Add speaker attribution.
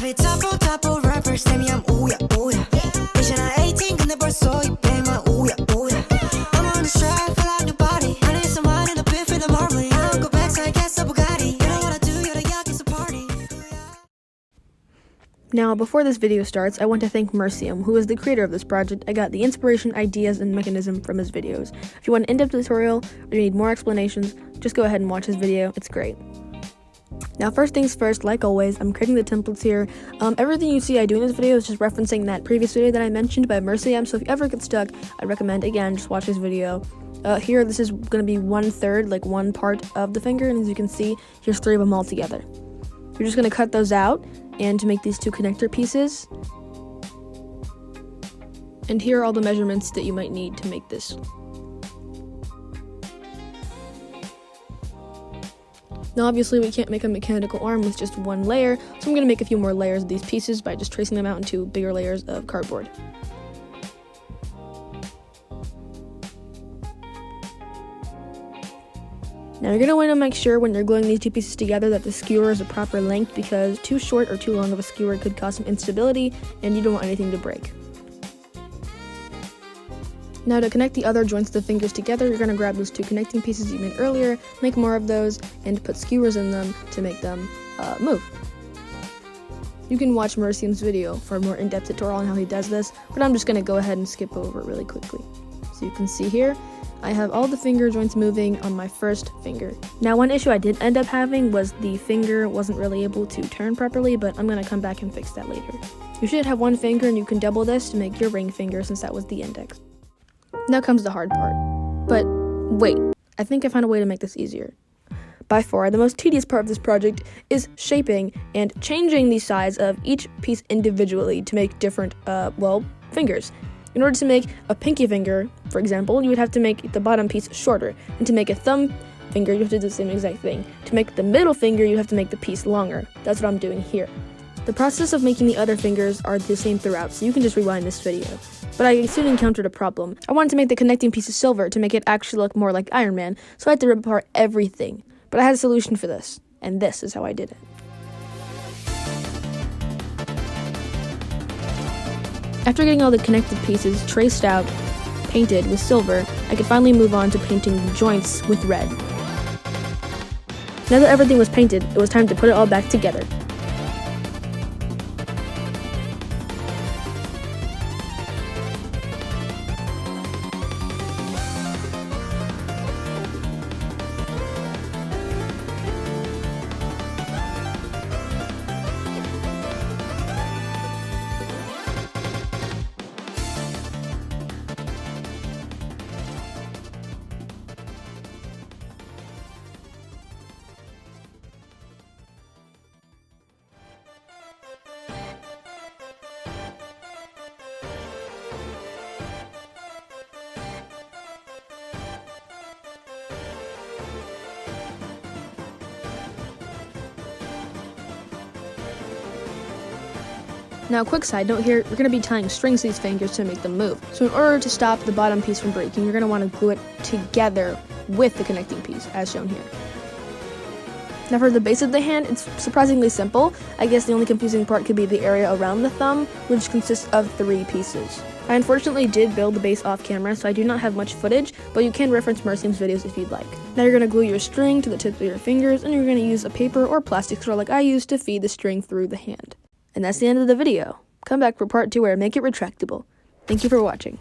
Speaker 1: Retractable double rapper 쌤이야 오야 오야 이제 나 18 근데 벌써 200만 오야 오야 I'm on the track feel like nobody I need someone in the pit for the marbling I don't go back so I guess a Bugatti You know what I do you're the yak it's a party.
Speaker 2: Now, before this video starts, I want to thank Mercium, who is the creator of this project. I got the inspiration, ideas, and mechanism from his videos. If you want an in-depth tutorial or you need more explanations, just go ahead and watch his video. It's great. Now, first things first, like always, I'm creating the templates here. Everything you see I do in this video is just referencing that previous video that I mentioned by Mercium, so if you ever get stuck, I'd recommend, again, just watch his video. Here, this is going to be 1/3, like one part of the finger, and as you can see, here's 3 of them all together. You're just going to cut those out, and to make these 2 connector pieces. And here are all the measurements that you might need to make this. Now obviously we can't make a mechanical arm with just one layer, so I'm going to make a few more layers of these pieces by just tracing them out into bigger layers of cardboard. Now you're going to want to make sure when you're gluing these 2 pieces together that the skewer is a proper length, because too short or too long of a skewer could cause some instability and you don't want anything to break. Now to connect the other joints of the fingers together, you're going to grab those 2 connecting pieces you made earlier, make more of those, and put skewers in them to make them move. You can watch Mercium's video for a more in-depth tutorial on how he does this, but I'm just going to go ahead and skip over it really quickly. So you can see here, I have all the finger joints moving on my first finger. Now one issue I did end up having was the finger wasn't really able to turn properly, but I'm going to come back and fix that later. You should have 1 finger, and you can double this to make your ring finger since that was the index. Now comes the hard part. But wait, I think I found a way to make this easier. By far, the most tedious part of this project is shaping and changing the size of each piece individually to make different, fingers. In order to make a pinky finger, for example, you would have to make the bottom piece shorter, and to make a thumb finger, you have to do the same exact thing. To make the middle finger, you have to make the piece longer. That's what I'm doing here. The process of making the other fingers are the same throughout, so you can just rewind this video. But I soon encountered a problem. I wanted to make the connecting pieces silver to make it actually look more like Iron Man, so I had to rip apart everything. But I had a solution for this, and this is how I did it. After getting all the connected pieces traced out, painted with silver, I could finally move on to painting the joints with red. Now that everything was painted, it was time to put it all back together. Now, quick side note here, we're going to be tying strings to these fingers to make them move. So in order to stop the bottom piece from breaking, you're going to want to glue it together with the connecting piece, as shown here. Now for the base of the hand, it's surprisingly simple. I guess the only confusing part could be the area around the thumb, which consists of 3 pieces. I unfortunately did build the base off camera, so I do not have much footage, but you can reference Mercium's videos if you'd like. Now you're going to glue your string to the tips of your fingers, and you're going to use a paper or plastic straw like I used to feed the string through the hand. And that's the end of the video. Come back for part 2 where I make it retractable. Thank you for watching.